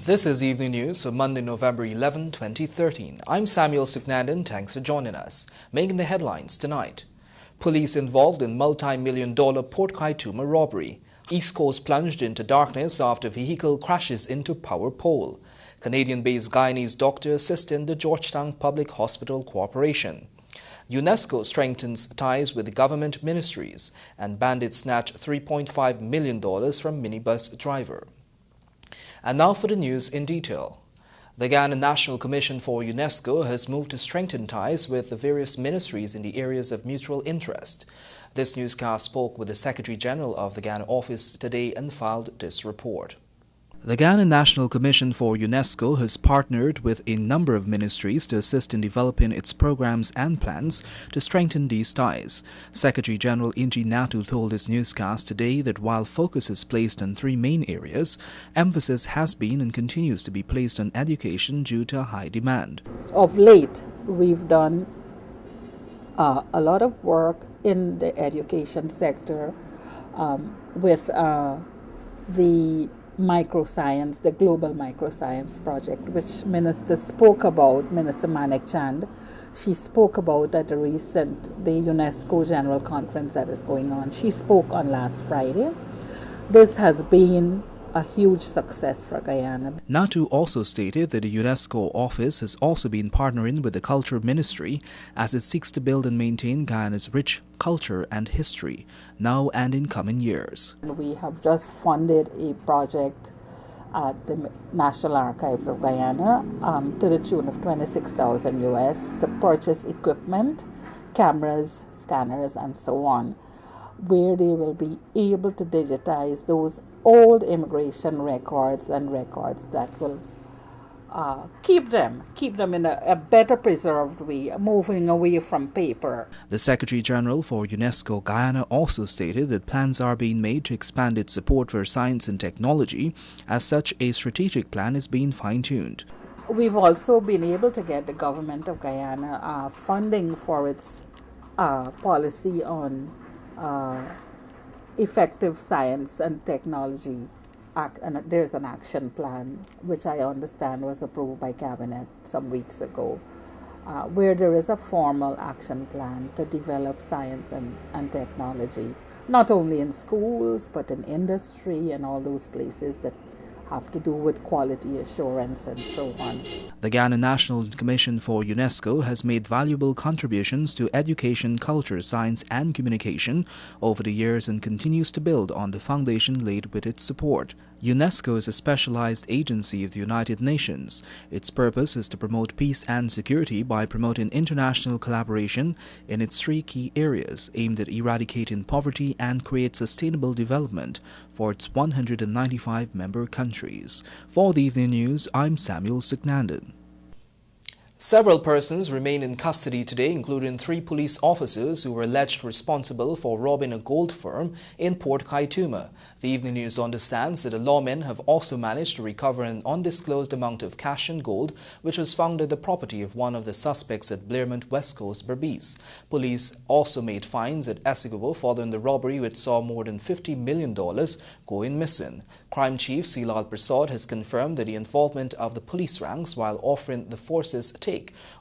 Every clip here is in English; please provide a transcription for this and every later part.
This is Evening News for Monday, November 11, 2013. I'm Samuel Suknandan. Thanks for joining us. Making the headlines tonight. Police involved in multi-million-dollar Port Kaituma robbery. East Coast plunged into darkness after vehicle crashes into power pole. Canadian-based Guyanese doctor assisting the Georgetown Public Hospital Corporation. UNESCO strengthens ties with government ministries, and bandits snatch $3.5 million from minibus driver. And now for the news in detail. The Guyana National Commission for UNESCO has moved to strengthen ties with the various ministries in the areas of mutual interest. This newscast spoke with the Secretary General of the Guyana office today and filed this report. The Guyana National Commission for UNESCO has partnered with a number of ministries to assist in developing its programs and plans to strengthen these ties. Secretary General Inji Natu told this newscast today that while focus is placed on three main areas, emphasis has been and continues to be placed on education due to high demand. Of late, we've done a lot of work in the education sector with the microscience, the Global Microscience Project, which Minister spoke about, Minister Manik Chand. She spoke about at the UNESCO General Conference that is going on. She spoke on last Friday. This has been a huge success for Guyana. Natu also stated that the UNESCO office has also been partnering with the Culture Ministry as it seeks to build and maintain Guyana's rich culture and history, now and in coming years. We have just funded a project at the National Archives of Guyana to the tune of $26,000 US to purchase equipment, cameras, scanners, and so on, where they will be able to digitize those old immigration records and records that will keep them in a better preserved way, moving away from paper. The Secretary General for UNESCO Guyana also stated that plans are being made to expand its support for science and technology. As such, a strategic plan is being fine-tuned. We've also been able to get the government of Guyana funding for its policy on effective science and technology, and there's an action plan which I understand was approved by Cabinet some weeks ago, where there is a formal action plan to develop science and technology, not only in schools but in industry and all those places that have to do with quality assurance and so on. The Guyana National Commission for UNESCO has made valuable contributions to education, culture, science and communication over the years and continues to build on the foundation laid with its support. UNESCO is a specialized agency of the United Nations. Its purpose is to promote peace and security by promoting international collaboration in its three key areas aimed at eradicating poverty and create sustainable development for its 195 member countries. For the Evening News, I'm Samuel Suknandan. Several persons remain in custody today, including 3 police officers who were alleged responsible for robbing a gold firm in Port Kaituma. The Evening News understands that the lawmen have also managed to recover an undisclosed amount of cash and gold, which was found at the property of one of the suspects at Blairmont West Coast, Berbice. Police also made finds at Essequibo following the robbery, which saw more than $50 million going missing. Crime Chief Silal Prasad has confirmed that the involvement of the police ranks while offering the forces take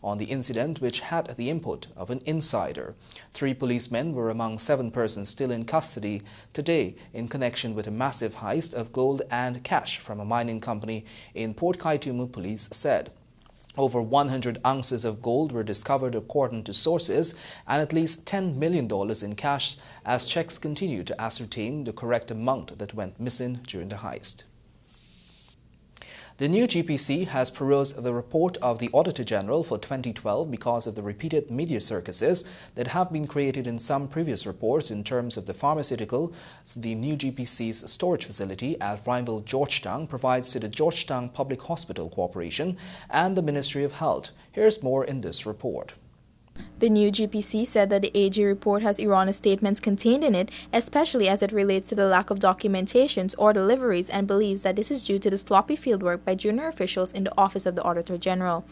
on the incident, which had the input of an insider. 3 policemen were among 7 persons still in custody today in connection with a massive heist of gold and cash from a mining company in Port Kaituma, police said. Over 100 ounces of gold were discovered according to sources, and at least $10 million in cash, as checks continue to ascertain the correct amount that went missing during the heist. The new GPC has perused the report of the Auditor General for 2012 because of the repeated media circuses that have been created in some previous reports in terms of the pharmaceutical. The new GPC's storage facility at Rhineville, Georgetown provides to the Georgetown Public Hospital Corporation and the Ministry of Health. Here's more in this report. The new GPC said that the AG report has erroneous statements contained in it, especially as it relates to the lack of documentations or deliveries, and believes that this is due to the sloppy fieldwork by junior officials in the Office of the Auditor General.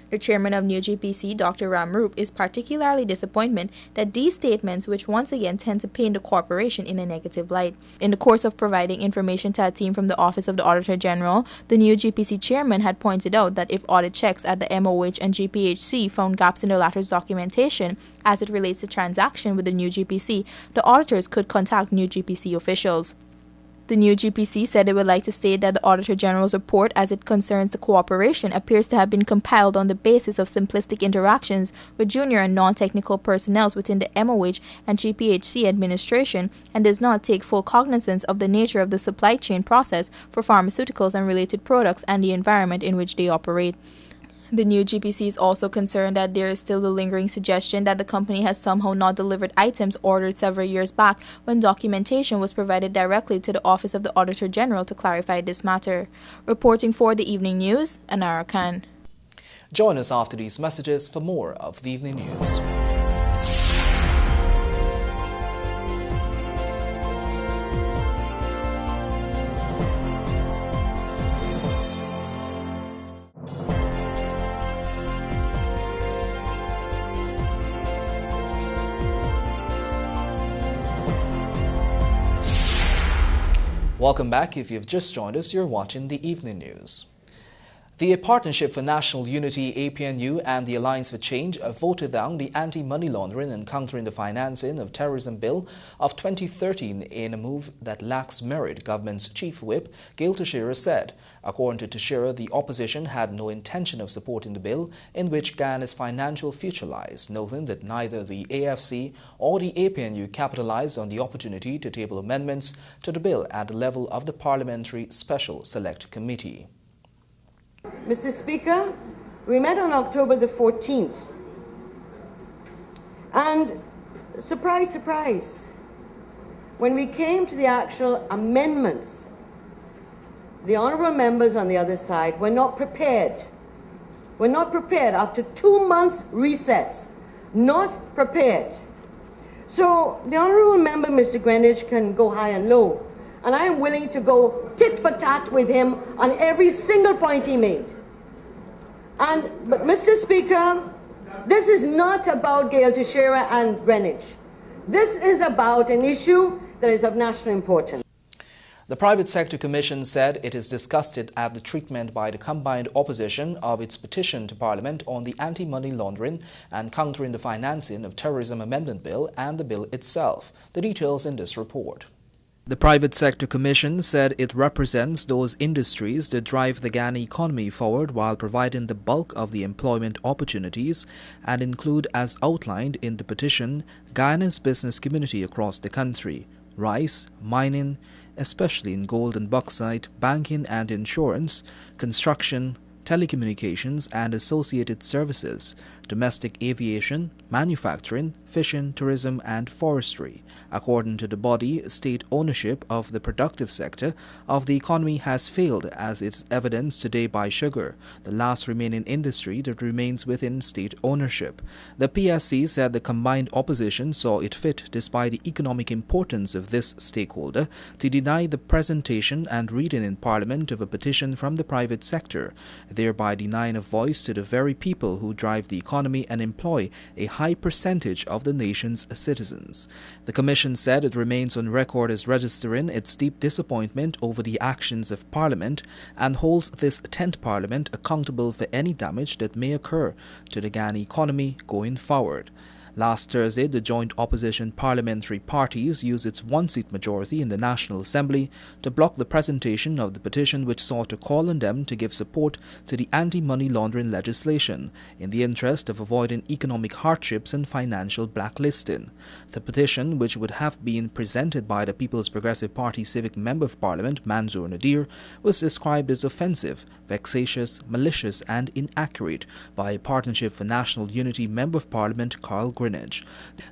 The chairman of New GPC, Dr. Ram Roop, is particularly disappointed that these statements, which once again tend to paint the corporation in a negative light. In the course of providing information to a team from the Office of the Auditor General, the New GPC chairman had pointed out that if audit checks at the MOH and GPHC found gaps in the latter's documentation as it relates to transaction with the New GPC, the auditors could contact New GPC officials. The New GPC said it would like to state that the Auditor General's report, as it concerns the cooperation, appears to have been compiled on the basis of simplistic interactions with junior and non-technical personnel within the MOH and GPHC administration and does not take full cognizance of the nature of the supply chain process for pharmaceuticals and related products and the environment in which they operate. The New GPC is also concerned that there is still the lingering suggestion that the company has somehow not delivered items ordered several years back when documentation was provided directly to the Office of the Auditor General to clarify this matter. Reporting for the Evening News, Anara Khan. Join us after these messages for more of the Evening News. Welcome back. If you've just joined us, you're watching the Evening News. The Partnership for National Unity, APNU, and the Alliance for Change voted down the Anti-Money Laundering and Countering the Financing of Terrorism Bill of 2013 in a move that lacks merit, government's chief whip, Gail Teixeira, said. According to Teixeira, the opposition had no intention of supporting the bill in which Guyana's financial future lies, noting that neither the AFC or the APNU capitalized on the opportunity to table amendments to the bill at the level of the Parliamentary Special Select Committee. Mr. Speaker, we met on October the 14th, and surprise, surprise, when we came to the actual amendments, the honourable members on the other side were not prepared. Were not prepared after 2 months recess. Not prepared. So the honourable member, Mr. Greenidge, can go high and low. And I am willing to go tit for tat with him on every single point he made. But Mr. Speaker, this is not about Gail Teixeira and Greenidge. This is about an issue that is of national importance. The Private Sector Commission said it is disgusted at the treatment by the combined opposition of its petition to Parliament on the Anti-Money Laundering and Countering the Financing of Terrorism Amendment Bill and the bill itself. The details in this report. The Private Sector Commission said it represents those industries that drive the Ghana economy forward while providing the bulk of the employment opportunities and include, as outlined in the petition, Guyana's business community across the country, rice, mining, especially in gold and bauxite, banking and insurance, construction, telecommunications and associated services, domestic aviation, manufacturing, fishing, tourism and forestry. According to the body, state ownership of the productive sector of the economy has failed, as is evidenced today by sugar, the last remaining industry that remains within state ownership. The PSC said the combined opposition saw it fit, despite the economic importance of this stakeholder, to deny the presentation and reading in Parliament of a petition from the private sector, thereby denying a voice to the very people who drive the economy and employ a high percentage of the nation's citizens. The Commission said it remains on record as registering its deep disappointment over the actions of Parliament and holds this 10th Parliament accountable for any damage that may occur to the Ghana economy going forward. Last Thursday, the joint opposition parliamentary parties used its one-seat majority in the National Assembly to block the presentation of the petition which sought to call on them to give support to the anti-money laundering legislation in the interest of avoiding economic hardships and financial blacklisting. The petition, which would have been presented by the People's Progressive Party Civic Member of Parliament Manzoor Nadir, was described as offensive, vexatious, malicious and inaccurate by a Partnership for National Unity Member of Parliament Carl Greenidge.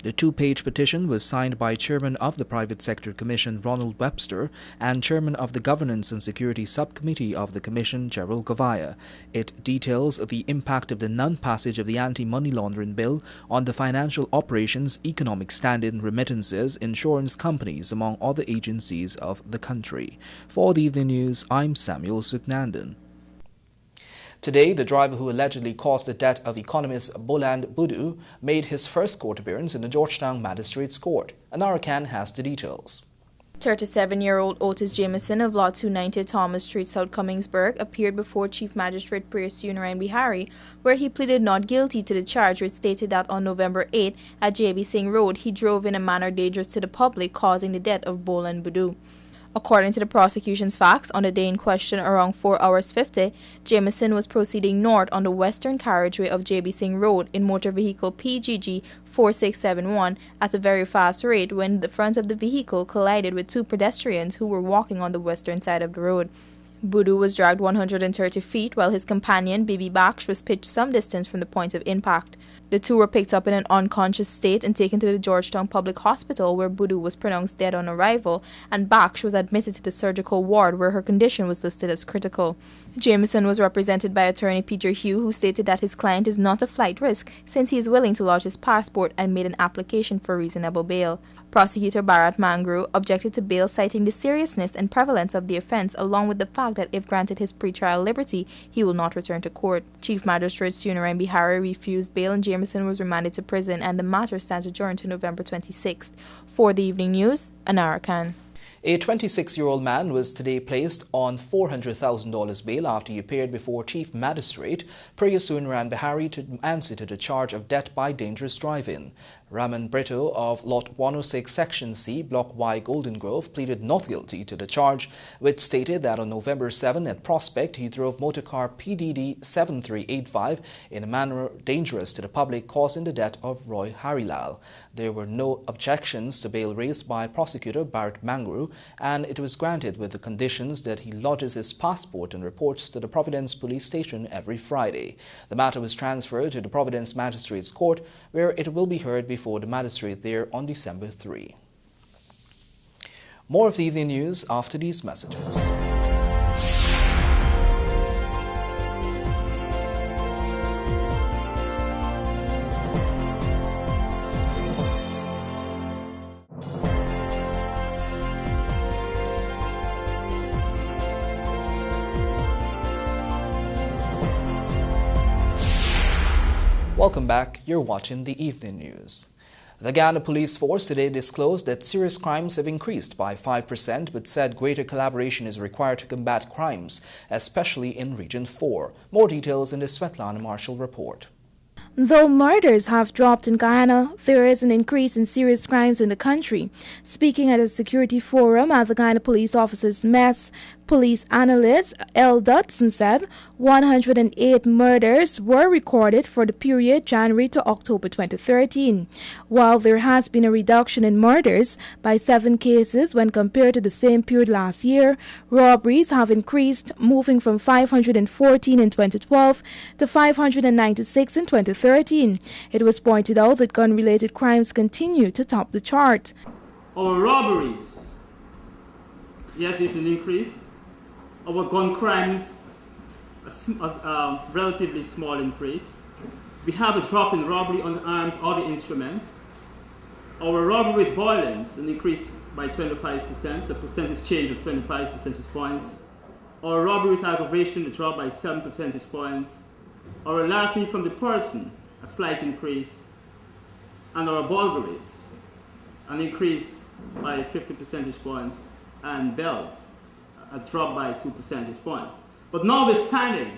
The two-page petition was signed by Chairman of the Private Sector Commission Ronald Webster and Chairman of the Governance and Security Subcommittee of the Commission Gerald Govaya. It details the impact of the non-passage of the Anti-Money Laundering Bill on the financial operations, economic standing, remittances, insurance companies, among other agencies of the country. For the Evening News, I'm Samuel Suknandan. Today, the driver who allegedly caused the death of economist Boland Budu made his first court appearance in the Georgetown Magistrates Court. Anara Khan has the details. 37-year-old Otis Jameson of Lot 290 Thomas Street, South Cummingsburg, appeared before Chief Magistrate Priyasun Narayan Bihari, where he pleaded not guilty to the charge which stated that on November 8 at JB Singh Road, he drove in a manner dangerous to the public, causing the death of Boland Budu. According to the prosecution's facts, on the day in question around 4 hours 50, Jameson was proceeding north on the western carriageway of JB Singh Road in motor vehicle PGG 4671 at a very fast rate when the front of the vehicle collided with two pedestrians who were walking on the western side of the road. Budu was dragged 130 feet while his companion, Bibi Baksh, was pitched some distance from the point of impact. The two were picked up in an unconscious state and taken to the Georgetown Public Hospital, where Budu was pronounced dead on arrival, and Baksh was admitted to the surgical ward, where her condition was listed as critical. Jameson was represented by attorney Peter Hugh, who stated that his client is not a flight risk since he is willing to lodge his passport and made an application for reasonable bail. Prosecutor Bharat Mangru objected to bail, citing the seriousness and prevalence of the offence, along with the fact that if granted his pretrial liberty, he will not return to court. Chief Magistrate Narayan Bihari refused bail and Jameson was remanded to prison, and the matter stands adjourned to November 26th. For the Evening News, Anara Khan. A 26-year-old man was today placed on $400,000 bail after he appeared before Chief Magistrate Priyasun Narayan Bihari to answer to the charge of death by dangerous driving. Raman Brito of Lot 106 Section C, Block Y, Golden Grove, pleaded not guilty to the charge, which stated that on November 7 at Prospect, he drove motorcar PDD 7385 in a manner dangerous to the public, causing the death of Roy Harilal. There were no objections to bail raised by prosecutor Bharat Mangru, and it was granted with the conditions that he lodges his passport and reports to the Providence Police Station every Friday. The matter was transferred to the Providence Magistrates Court, where it will be heard before the magistrate there on December 3. More of the evening news after these messages. Welcome back. You're watching the Evening News. The Ghana Police Force today disclosed that serious crimes have increased by 5%, but said greater collaboration is required to combat crimes, especially in Region 4. More details in the Svetlana Marshall report. Though murders have dropped in Guyana, there is an increase in serious crimes in the country. Speaking at a security forum at the Guyana Police Officers' Mess, police analyst L. Dodson said 108 murders were recorded for the period January to October 2013. While there has been a reduction in murders by 7 cases when compared to the same period last year, robberies have increased, moving from 514 in 2012 to 596 in 2013. It was pointed out that gun-related crimes continue to top the chart. Our robberies, yes, there's an increase. Our gun crimes, a relatively small increase. We have a drop in robbery on arms or the instrument. Our robbery with violence, an increase by 25%, the percentage change of 25 percentage points. Our robbery with aggravation, a drop by 7 percentage points. Our larceny from the person, a slight increase. And our burglaries, an increase by 50 percentage points. And bells, a drop by 2 percentage points. But notwithstanding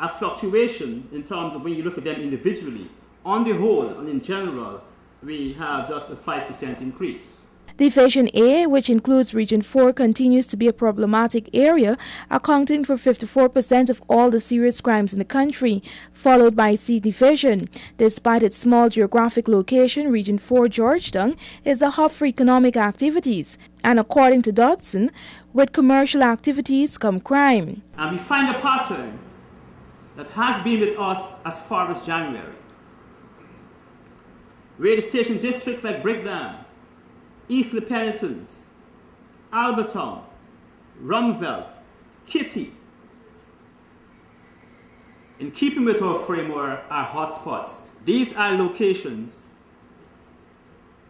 a fluctuation in terms of when you look at them individually, on the whole and in general, we have just a 5% increase. Division A, which includes Region 4, continues to be a problematic area, accounting for 54% of all the serious crimes in the country, followed by C Division. Despite its small geographic location, Region 4 Georgetown is a hub for economic activities. And according to Dodson, with commercial activities come crime. And we find a pattern that has been with us as far as January. Radio station districts like Brickdam, East Le Penitence, Albertown, Rumvelt, Kitty, in keeping with our framework, are hotspots. These are locations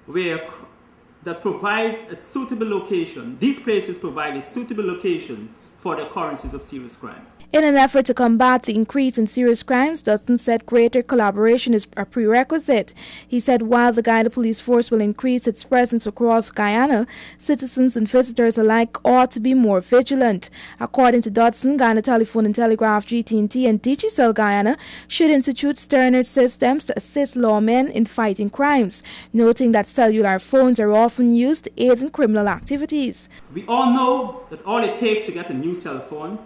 that provides a suitable location. These places provide a suitable location for the occurrences of serious crime. In an effort to combat the increase in serious crimes, Dutton said greater collaboration is a prerequisite. He said while the Guyana Police Force will increase its presence across Guyana, citizens and visitors alike ought to be more vigilant. According to Dodson, Guyana Telephone and Telegraph GT&T and Digicel Guyana should institute sterner systems to assist lawmen in fighting crimes, noting that cellular phones are often used to aid in criminal activities. We all know that all it takes to get a new cell phone,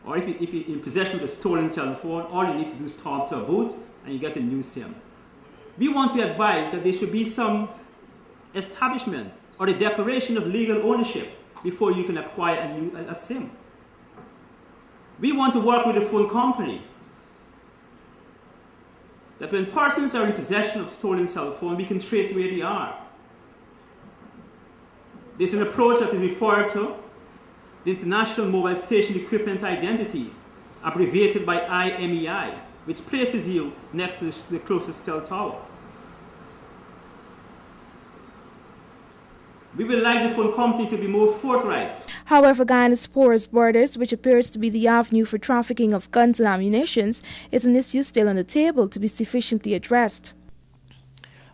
or if you're in possession of a stolen cell phone, all you need to do is talk to a booth and you get a new SIM. We want to advise that there should be some establishment or a declaration of legal ownership before you can acquire a SIM. We want to work with the phone company that when persons are in possession of stolen cell phone, we can trace where they are. There's an approach that is referred to the International Mobile Station Equipment Identity, abbreviated by IMEI, which places you next to the closest cell tower. We would like the phone company to be more forthright. However, Guyana's porous borders, which appears to be the avenue for trafficking of guns and ammunition, is an issue still on the table to be sufficiently addressed.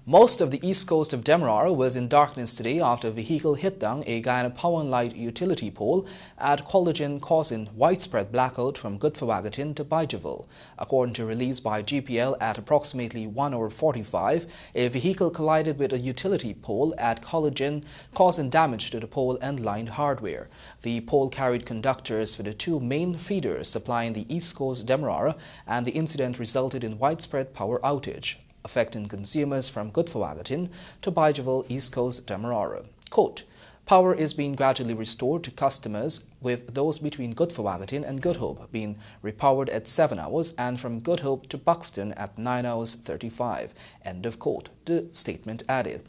Most of the east coast of Demerara was in darkness today after a vehicle hit down a Guyana Power and Light utility pole at Collegian, causing widespread blackout from Gutfawagatin to Bijaville. According to a release by GPL at approximately 1:45, a vehicle collided with a utility pole at Collegian, causing damage to the pole and line hardware. The pole carried conductors for the two main feeders supplying the east coast Demerara, and the incident resulted in widespread power outage, affecting consumers from Gutfawagatin to Bijaville, East Coast Demerara. Quote, power is being gradually restored to customers, with those between Gutfawagatin and Good Hope being repowered at 7 hours and from Good Hope to Buxton at 9 hours 35. End of quote, the statement added.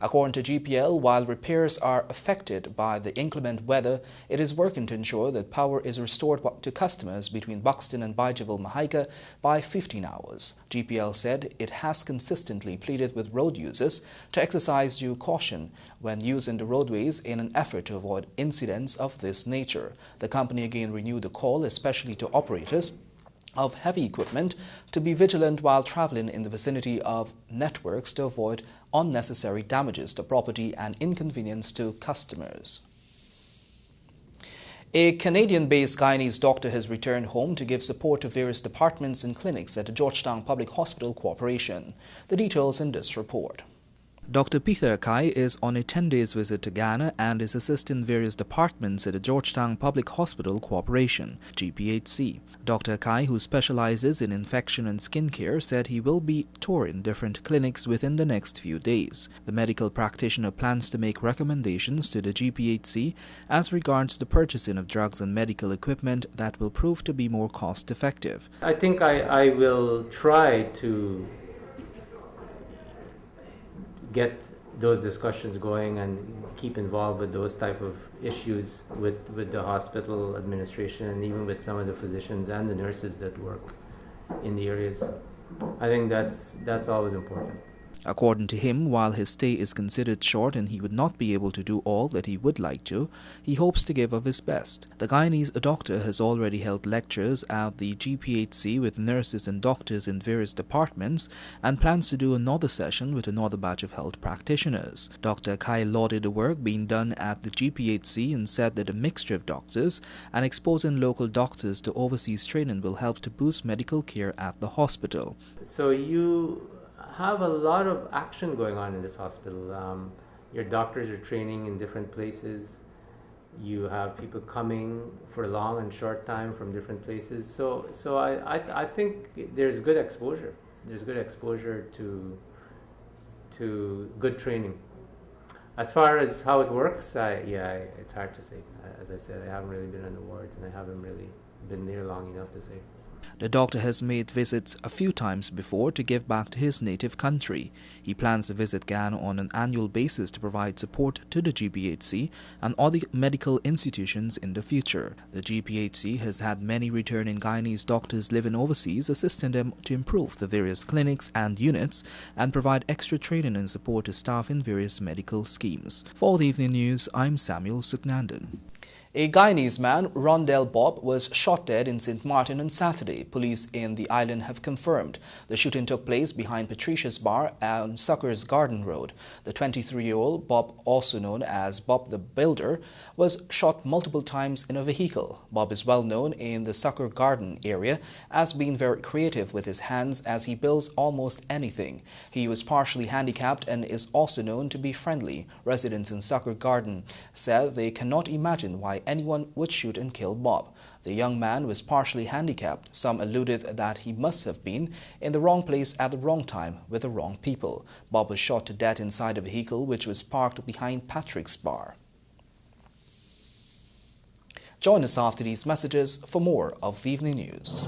According to GPL, while repairs are affected by the inclement weather, it is working to ensure that power is restored to customers between Buxton and Bijaville Mahaica by 15 hours. GPL said it has consistently pleaded with road users to exercise due caution when using the roadways in an effort to avoid incidents of this nature. The company again renewed the call, especially to operators of heavy equipment, to be vigilant while traveling in the vicinity of networks to avoid unnecessary damages to property and inconvenience to customers. A Canadian-based Guyanese doctor has returned home to give support to various departments and clinics at the Georgetown Public Hospital Corporation. The details in this report. Dr. Peter Akai is on a 10-day visit to Ghana and is assisting various departments at the Georgetown Public Hospital Corporation, GPHC. Dr. Akai, who specializes in infection and skin care, said he will be touring different clinics within the next few days. The medical practitioner plans to make recommendations to the GPHC as regards the purchasing of drugs and medical equipment that will prove to be more cost-effective. I think I will try to get those discussions going and keep involved with those type of issues with the hospital administration and even with some of the physicians and the nurses that work in the areas. I think that's always important. According to him, while his stay is considered short and he would not be able to do all that he would like to, he hopes to give of his best. The Guyanese doctor has already held lectures at the GPHC with nurses and doctors in various departments and plans to do another session with another batch of health practitioners. Dr. Akai lauded the work being done at the GPHC and said that a mixture of doctors and exposing local doctors to overseas training will help to boost medical care at the hospital. So you have a lot of action going on in this hospital. Your doctors are training in different places. You have people coming for a long and short time from different places. So I think there's good exposure. There's good exposure to good training. As far as how it works, it's hard to say. As I said, I haven't really been on the wards and I haven't really been there long enough to say. The doctor has made visits a few times before to give back to his native country. He plans to visit Ghana on an annual basis to provide support to the GPHC and other medical institutions in the future. The GPHC has had many returning Guyanese doctors living overseas, assisting them to improve the various clinics and units and provide extra training and support to staff in various medical schemes. For the Evening News, I'm Samuel Suknandan. A Guyanese man, Rondell Bob, was shot dead in St. Martin on Saturday. Police in the island have confirmed. The shooting took place behind Patricia's Bar on Sucker's Garden Road. The 23-year-old, Bob, also known as Bob the Builder, was shot multiple times in a vehicle. Bob is well known in the Sucker Garden area as being very creative with his hands as he builds almost anything. He was partially handicapped and is also known to be friendly. Residents in Sucker Garden said they cannot imagine why anyone would shoot and kill Bob. The young man was partially handicapped. Some alluded that he must have been in the wrong place at the wrong time with the wrong people. Bob was shot to death inside a vehicle which was parked behind Patrick's Bar. Join us after these messages for more of the evening news.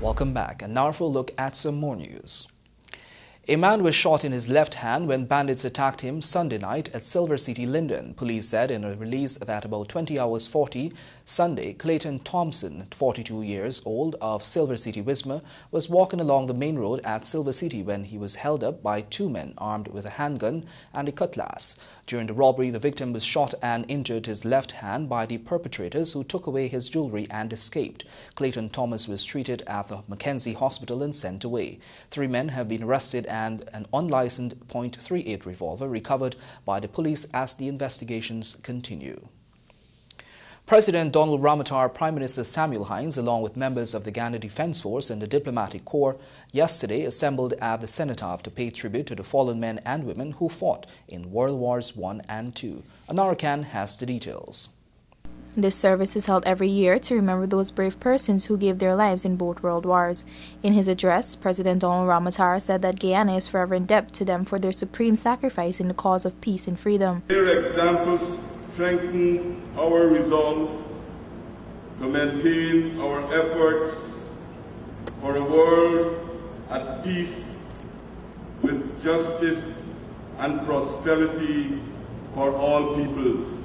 Welcome back, and now for a look at some more news. A man was shot in his left hand when bandits attacked him Sunday night at Silver City, Linden. Police said in a release that about 20 hours 40 Sunday, Clayton Thompson, 42 years old, of Silver City, Wismar, was walking along the main road at Silver City when he was held up by two men armed with a handgun and a cutlass. During the robbery, the victim was shot and injured his left hand by the perpetrators, who took away his jewelry and escaped. Clayton Thomas was treated at the Mackenzie Hospital and sent away. 3 men have been arrested and an unlicensed .38 revolver recovered by the police as the investigations continue. President Donald Ramotar, Prime Minister Samuel Hinds, along with members of the Ghana Defence Force and the Diplomatic Corps, yesterday assembled at the Cenotaph to pay tribute to the fallen men and women who fought in World Wars I and II. Anara Khan has the details. This service is held every year to remember those brave persons who gave their lives in both world wars. In his address, President Donald Ramotar said that Guyana is forever in debt to them for their supreme sacrifice in the cause of peace and freedom. Their examples strengthens our resolve to maintain our efforts for a world at peace with justice and prosperity for all peoples.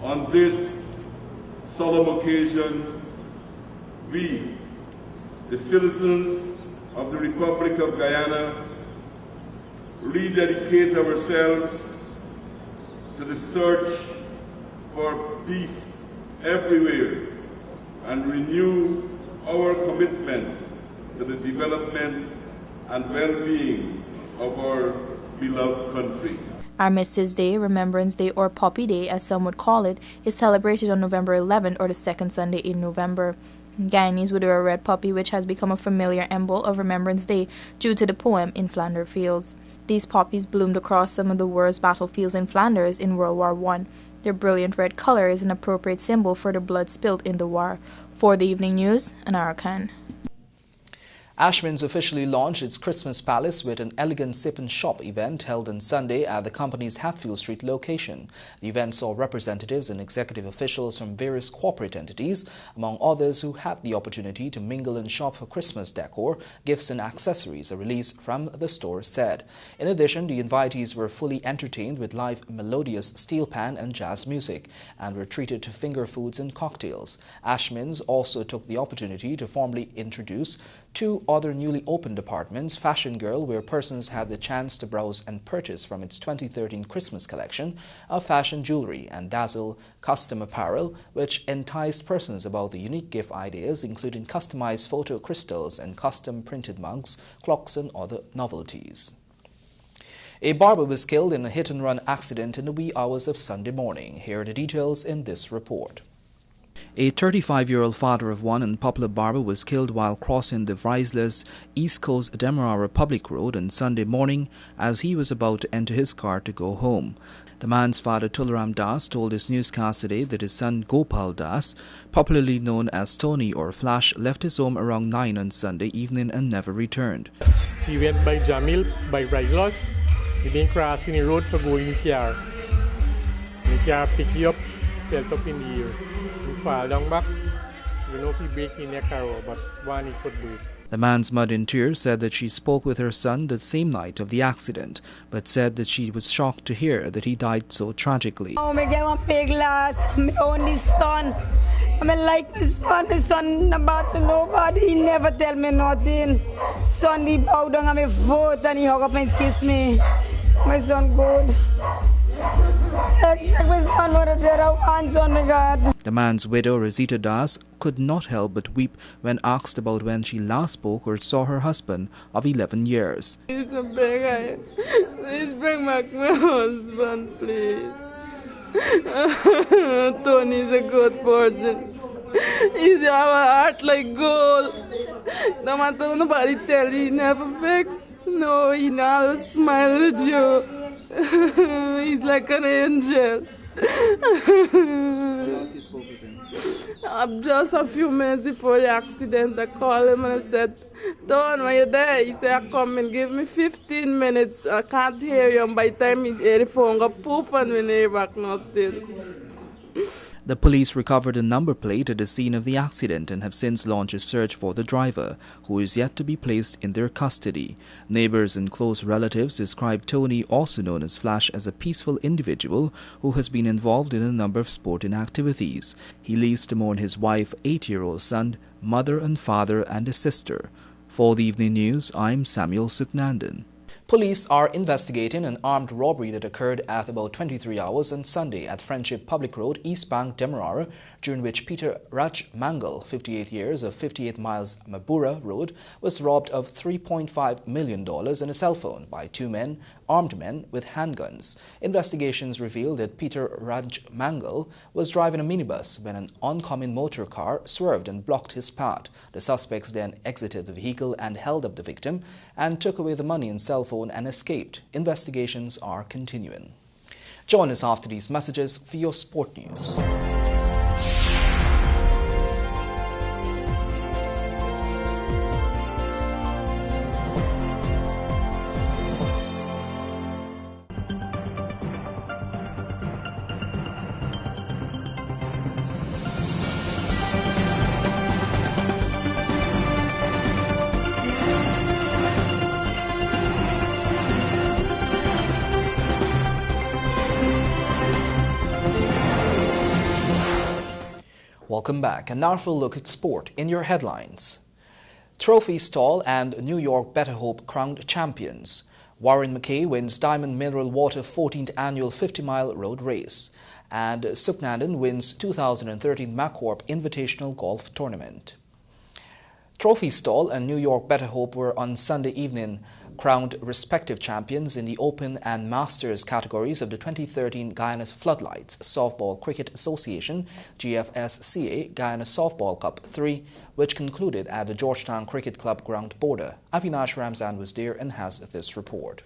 On this solemn occasion, we, the citizens of the Republic of Guyana, rededicate ourselves to the search for peace everywhere and renew our commitment to the development and well-being of our beloved country. Armistice Day, Remembrance Day, or Poppy Day, as some would call it, is celebrated on November 11th or the second Sunday in November. Guyanese would wear a red poppy, which has become a familiar emblem of Remembrance Day due to the poem In Flanders Fields. These poppies bloomed across some of the worst battlefields in Flanders in World War I. Their brilliant red color is an appropriate symbol for the blood spilled in the war. For the evening news, Anara Khan. Ashman's officially launched its Christmas Palace with an elegant sip and shop event held on Sunday at the company's Hatfield Street location. The event saw representatives and executive officials from various corporate entities, among others, who had the opportunity to mingle and shop for Christmas decor, gifts and accessories, a release from the store said. In addition, the invitees were fully entertained with live melodious steel pan and jazz music and were treated to finger foods and cocktails. Ashman's also took the opportunity to formally introduce 2 other newly opened apartments, Fashion Girl, where persons had the chance to browse and purchase from its 2013 Christmas collection of fashion jewelry, and Dazzle Custom Apparel, which enticed persons about the unique gift ideas, including customized photo crystals and custom printed mugs, clocks and other novelties. A barber was killed in a hit-and-run accident in the wee hours of Sunday morning. Here are the details in this report. A 35-year-old father of one and popular barber was killed while crossing the Vrysla's East Coast Demerara Public Road on Sunday morning as he was about to enter his car to go home. The man's father, Tularam Das, told his newscast today that his son Gopal Das, popularly known as Tony or Flash, left his home around 9 on Sunday evening and never returned. He went by Jamil, by Vrysla's. He been crossing the road for going in the car. The car picked you up, fell up in the air. He fall down back. You know if he break in the car, but one in foot brake. The man's mother in tears said that she spoke with her son the same night of the accident, but said that she was shocked to hear that he died so tragically. Oh, me get one big loss. My only son. I like my son about to nobody. He never tell me nothing. Son, he bowed down on my foot and he hug up and kiss me. My son good. My son would have dead out hands on me, God. The man's widow, Rosita Das, could not help but weep when asked about when she last spoke or saw her husband of 11 years. He's a big guy. Please bring back my husband, please. Tony's a good person. He's have a heart like gold. No matter what nobody tell you, he never vex. No, he never smile with you. He's like an angel. Just a few minutes before the accident, I called him and I said, Don, when you're there? He said, I come and give me 15 minutes. I can't hear you. And by the time he's hear the phone, I poop and we never back nothing. The police recovered a number plate at the scene of the accident and have since launched a search for the driver, who is yet to be placed in their custody. Neighbors and close relatives describe Tony, also known as Flash, as a peaceful individual who has been involved in a number of sporting activities. He leaves to mourn his wife, 8-year-old son, mother and father, and a sister. For the Evening News, I'm Samuel Suknandan. Police are investigating an armed robbery that occurred at about 23 hours on Sunday at Friendship Public Road, East Bank, Demerara, during which Peter Raj Mangal, 58 years, of 58 miles Mabura Road, was robbed of $3.5 million and a cell phone by two men, armed men with handguns. Investigations revealed that Peter Raj Mangal was driving a minibus when an oncoming motor car swerved and blocked his path. The suspects then exited the vehicle and held up the victim and took away the money and cell phone and escaped. Investigations are continuing. Join us after these messages for your sport news. Welcome back, and now for a look at sport in your headlines. Trophy Stall and New York Better Hope crowned champions. Warren McKay wins Diamond Mineral Water 14th Annual 50-mile road race. And Suknandan wins 2013 MacCorp Invitational Golf Tournament. Trophy Stall and New York Better Hope were on Sunday evening crowned respective champions in the Open and Masters categories of the 2013 Guyana Floodlights Softball Cricket Association GFSCA Guyana Softball Cup 3, which concluded at the Georgetown Cricket Club ground border. Avinash Ramzan was there and has this report.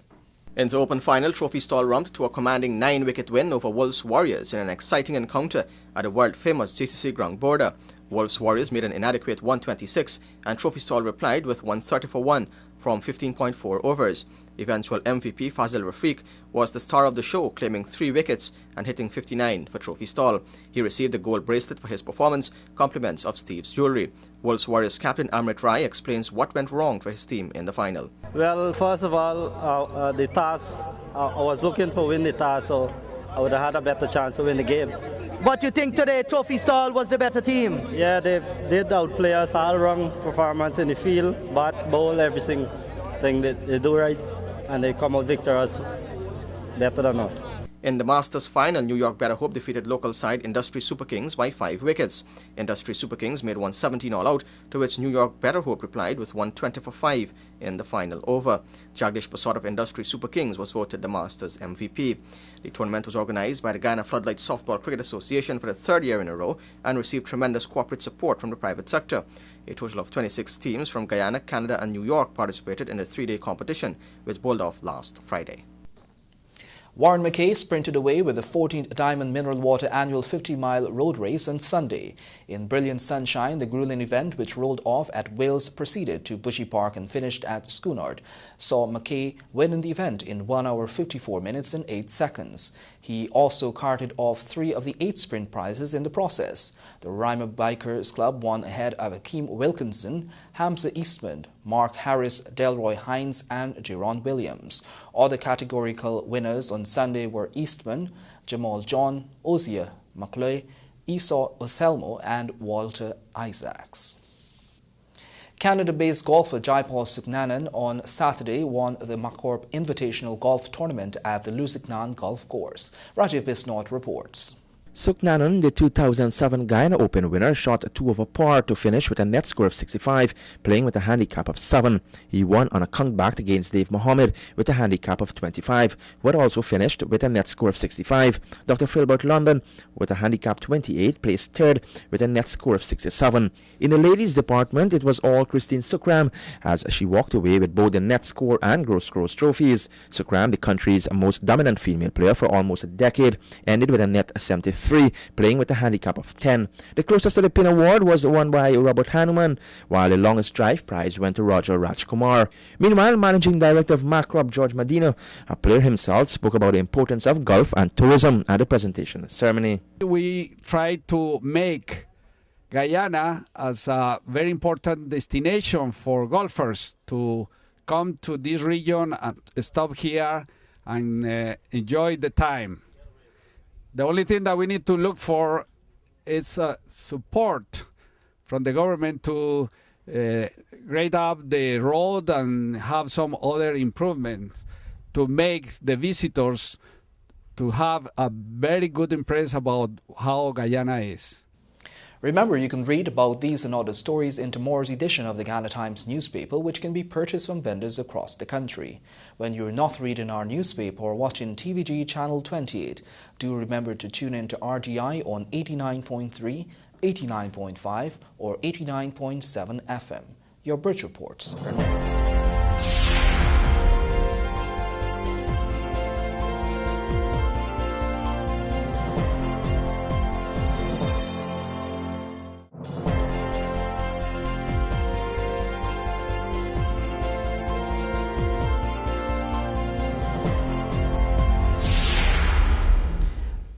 In the Open final, Trophy Stall romped to a commanding 9-wicket win over Wolves Warriors in an exciting encounter at the world-famous GCC ground border. Wolves Warriors made an inadequate 126 and Trophy Stall replied with 130 for 1 from 15.4 overs. Eventual MVP Fazil Rafiq was the star of the show, claiming 3 wickets and hitting 59 for Trophy Stall. He received the gold bracelet for his performance, compliments of Steve's jewellery. Wolves Warriors captain Amrit Rai explains what went wrong for his team in the final. Well, first of all, the toss, I was looking to win the toss, so I would have had a better chance to win the game. But you think today Trophy Stall was the better team? Yeah, they did outplay us, all wrong performance in the field, bat, bowl, everything they do right, and they come out victorious better than us. In the Masters final, New York Better Hope defeated local side Industry Super Kings by 5 wickets. Industry Super Kings made 117 all out, to which New York Better Hope replied with 120 for 5 in the final over. Jagdish Prasad of Industry Super Kings was voted the Masters MVP. The tournament was organized by the Guyana Floodlight Softball Cricket Association for the 3rd year in a row and received tremendous corporate support from the private sector. A total of 26 teams from Guyana, Canada and New York participated in the 3-day competition, which bowled off last Friday. Warren McKay sprinted away with the 14th Diamond Mineral Water Annual 50-mile road race on Sunday. In brilliant sunshine, the grueling event, which rolled off at Wales, proceeded to Bushy Park and finished at Schoonard, saw McKay win the event in 1 hour 54 minutes and 8 seconds. He also carted off 3 of the 8 sprint prizes in the process. The Rima Bikers Club won ahead of Akeem Wilkinson, Hamza Eastman, Mark Harris, Delroy Hines and Jerron Williams. Other categorical winners on Sunday were Eastman, Jamal John, Ozia McCloy, Esau Oselmo and Walter Isaacs. Canada-based golfer Jaipal Suknanan on Saturday won the Macorp Invitational Golf Tournament at the Lusignan Golf Course. Rajiv Bisnaut reports. Suknanan, the 2007 Guyana Open winner, shot 2 over par to finish with a net score of 65, playing with a handicap of 7. He won on a comeback against Dave Mohammed with a handicap of 25, who had also finished with a net score of 65. Dr. Philbert London, with a handicap 28, placed 3rd with a net score of 67. In the ladies' department, it was all Christine Sukram, as she walked away with both the net score and gross scores trophies. Sukram, the country's most dominant female player for almost a decade, ended with a net 73. Playing with a handicap of 10. The closest to the pin award was won by Robert Hanuman, while the longest drive prize went to Roger Rajkumar. Meanwhile, Managing Director of Macrop, George Medina, a player himself, spoke about the importance of golf and tourism at the presentation ceremony. We try to make Guyana as a very important destination for golfers to come to this region and stop here and enjoy the time. The only thing that we need to look for is support from the government to grade up the road and have some other improvements to make the visitors to have a very good impression about how Guyana is. Remember, you can read about these and other stories in tomorrow's edition of the Ghana Times newspaper, which can be purchased from vendors across the country. When you're not reading our newspaper or watching TVG Channel 28, do remember to tune in to RGI on 89.3, 89.5 or 89.7 FM. Your bridge reports are next.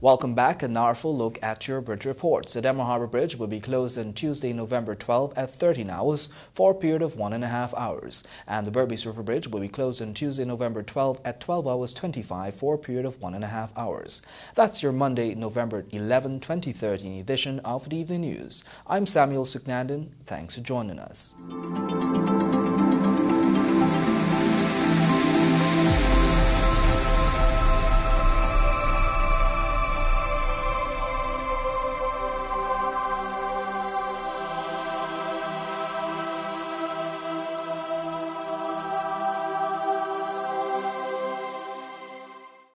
Welcome back. A now full look at your bridge reports. The Denmark Harbour Bridge will be closed on Tuesday, November 12 at 13 hours for a period of 1.5 hours. And the Berbice River Bridge will be closed on Tuesday, November 12 at 12 hours 25 for a period of 1.5 hours. That's your Monday, November 11, 2013 edition of the Evening News. I'm Samuel Suknandon. Thanks for joining us.